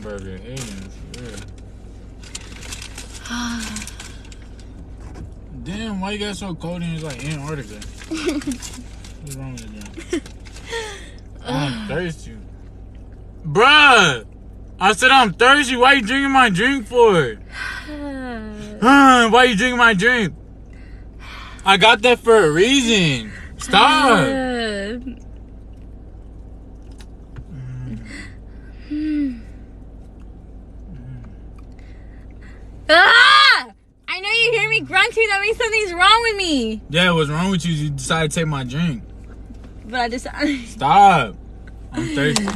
burger. Aliens. Yeah. Damn, why you got so cold and it's like Antarctica? What's wrong with you? I'm thirsty. Bruh! I said I'm thirsty. Why you drinking my drink for? Why you drinking my drink? I got that for a reason. Stop. I know you hear me grunting. That means something's wrong with me. Yeah, what's wrong with you? You decided to take my drink. But I decided. Stop. I'm thirsty.